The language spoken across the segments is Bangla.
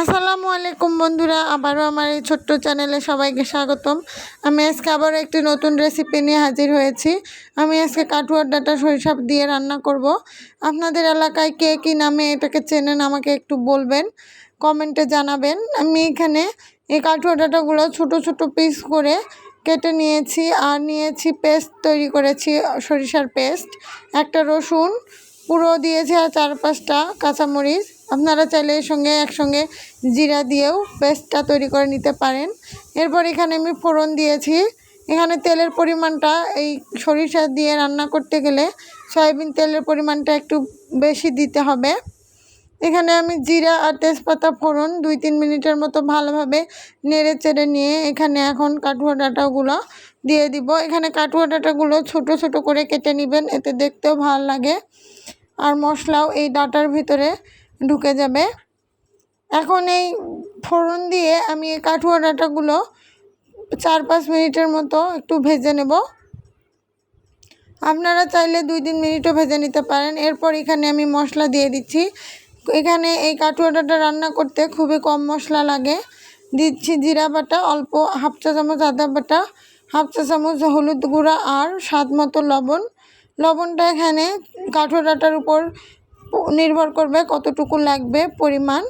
আসসালামু আলাইকুম বন্ধুরা, আবারও আমার এই ছোট্ট চ্যানেলে সবাইকে স্বাগতম। আমি আজকে আবারও একটি নতুন রেসিপি নিয়ে হাজির হয়েছি। আমি আজকে কাঠুয়ার ডাঁটা সরিষা দিয়ে রান্না করব। আপনাদের এলাকায় কে কী নামে এটাকে চেনেন আমাকে একটু বলবেন, কমেন্টে জানাবেন। আমি এখানে এই কাঠুয়া ডাঁটাগুলো ছোট ছোট পিস করে কেটে নিয়েছি, আর নিয়েছি পেস্ট তৈরি করেছি, সরিষার পেস্ট, একটা রসুন পুরো দিয়েছি, আর 4-5টা কাঁচামরিচ। আপনারা চাইলে এর সঙ্গে একসঙ্গে জিরা দিয়েও পেস্টটা তৈরি করে নিতে পারেন। এরপর এখানে আমি ফোড়ন দিয়েছি। এখানে তেলের পরিমাণটা এই সরিষা দিয়ে রান্না করতে গেলে সয়াবিন তেলের পরিমাণটা একটু বেশি দিতে হবে। এখানে আমি জিরা আর তেজপাতা ফোড়ন 2-3 মিনিটের মতো ভালোভাবে নেড়ে চেড়ে নিয়ে এখানে এখন কাঠুয়া ডাঁটাগুলো দিয়ে দিব। এখানে কাঠুয়া ডাঁটাগুলো ছোট ছোট করে কেটে নেবেন, এতে দেখতেও ভালো লাগে, আর মশলাও এই ডাঁটার ভিতরে ঢুকে যাবে। এখন এই ফোড়ন দিয়ে আমি এই কাঠুয়া ডাঁটাগুলো 4-5 মিনিটের মতো একটু ভেজে নেব। আপনারা চাইলে 2-3 মিনিটও ভেজে নিতে পারেন। এরপর এখানে আমি মশলা দিয়ে দিচ্ছি। এখানে এই কাঠুয়া ডাঁটা রান্না করতে খুবই কম মশলা লাগে। দিচ্ছি জিরা বাটা অল্প, 1/2 চা চামচ আদা বাটা, 1/2 চা চামচ হলুদ গুঁড়া, আর স্বাদ মতো লবণ। লবণটা এখানে কাঠুয়া ডাঁটার উপর নির্ভর করবে কতটুকু লাগবে পরিমাণ।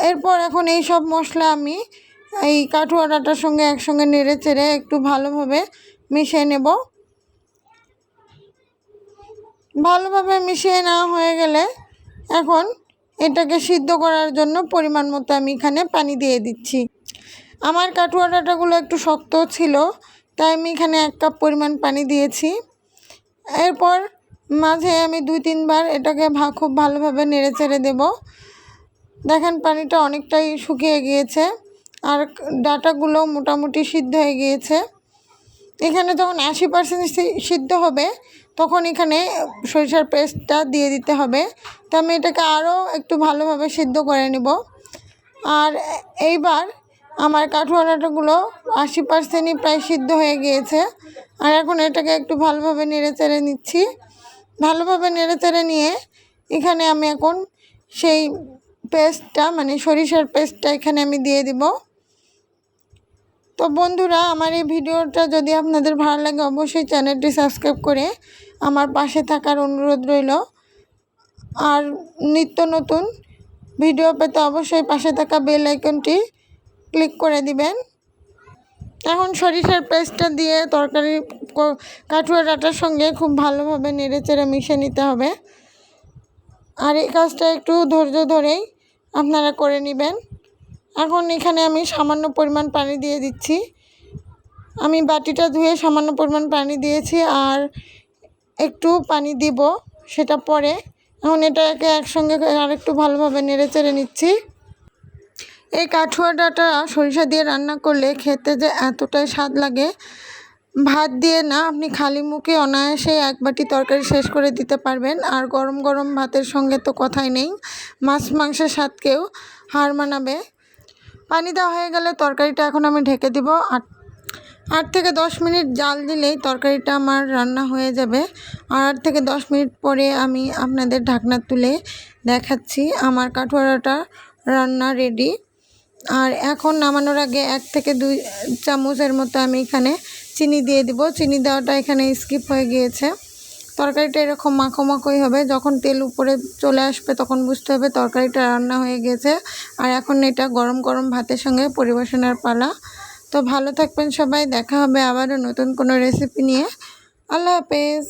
এরপর এখন এই সব মশলা আমি এই কাঠুয়া ডাঁটার সঙ্গে একসঙ্গে নেড়ে চেড়ে একটু ভালোভাবে মিশিয়ে নেব। ভালোভাবে মিশিয়ে নেওয়া হয়ে গেলে এখন এটাকে সিদ্ধ করার জন্য পরিমাণ মতো আমি এখানে পানি দিয়ে দিচ্ছি। আমার কাঠুয়া ডাঁটাগুলো একটু শক্ত ছিল, তাই আমি এখানে 1 কাপ পরিমাণ পানি দিয়েছি। এরপর মাঝে আমি 2-3 বার এটাকে খুব ভালোভাবে নেড়ে চেড়ে দেব। দেখেন পানিটা অনেকটাই শুকিয়ে গিয়েছে, আর ডাঁটাগুলো মোটামুটি সিদ্ধ হয়ে গিয়েছে। এখানে যখন 80% সিদ্ধ হবে তখন এখানে সরিষার পেস্টটা দিয়ে দিতে হবে। তো আমি এটাকে আরও একটু ভালোভাবে সিদ্ধ করে নেব। আর এইবার আমার কাঠুয়া ডাঁটাগুলো 80%ই প্রায় সিদ্ধ হয়ে গিয়েছে, আর এখন এটাকে একটু ভালোভাবে নেড়ে চেড়ে নিচ্ছি। ভালোভাবে নেড়ে চেড়ে নিয়ে এখানে আমি এখন সেই পেস্টটা মানে সরিষার পেস্টটা এখানে আমি দিয়ে দিব। তো বন্ধুরা, আমার এই ভিডিওটা যদি আপনাদের ভালো লাগে অবশ্যই চ্যানেলটি সাবস্ক্রাইব করে আমার পাশে থাকার অনুরোধ রইল। আর নিত্য নতুন ভিডিও পেতে অবশ্যই পাশে থাকা বেল আইকনটি ক্লিক করে দিবেন। এখন সরিষার পেস্টটা দিয়ে তরকারি কাঠুয়া ডাঁটার সঙ্গে খুব ভালোভাবে নেড়ে চেড়ে মিশিয়ে নিতে হবে, আর এই কাজটা একটু ধৈর্য ধরেই আপনারা করে নেবেন। এখন এখানে আমি সামান্য পরিমাণ পানি দিয়ে দিচ্ছি। আমি বাটিটা ধুয়ে সামান্য পরিমাণ পানি দিয়েছি, আর একটু পানি দিব সেটা পরে। এখন এটাকে একসঙ্গে আরেকটু ভালোভাবে নেড়ে চেড়ে নিচ্ছি। এই কাঠুয়া ডাঁটা সরিষা দিয়ে রান্না করলে খেতে যে এতটাই স্বাদ লাগে, ভাত দিয়ে না, আপনি খালি মুখে অনায়াসে 1 বাটি তরকারি শেষ করে দিতে পারবেন। আর গরম গরম ভাতের সঙ্গে তো কথাই নেই, মাছ মাংসের স্বাদকেও হার মানাবে। পানি দেওয়া হয়ে গেলে তরকারিটা এখন আমি ঢেকে দিব। 8 থেকে 10 মিনিট জাল দিলেই তরকারিটা আমার রান্না হয়ে যাবে। আর 8 থেকে 10 মিনিট পরে আমি আপনাদের ঢাকনা তুলে দেখাচ্ছি আমার কাঠুয়া ডাঁটা রান্না রেডি। আর এখন নামানোর আগে 1 থেকে 2 চামচের মতো আমি এখানে চিনি দিয়ে দিব। চিনি দেওয়াটা এখানে স্কিপ হয়ে গিয়েছে। তরকারিটা এরকম মাখো মাখোই হবে। যখন তেল উপরে চলে আসবে তখন বুঝতে হবে তরকারিটা রান্না হয়ে গেছে। আর এখন এটা গরম গরম ভাতের সঙ্গে পরিবেশনের পালা। তো ভালো থাকবেন সবাই, দেখা হবে আবারও নতুন কোনো রেসিপি নিয়ে। আল্লাহ হাফেজ।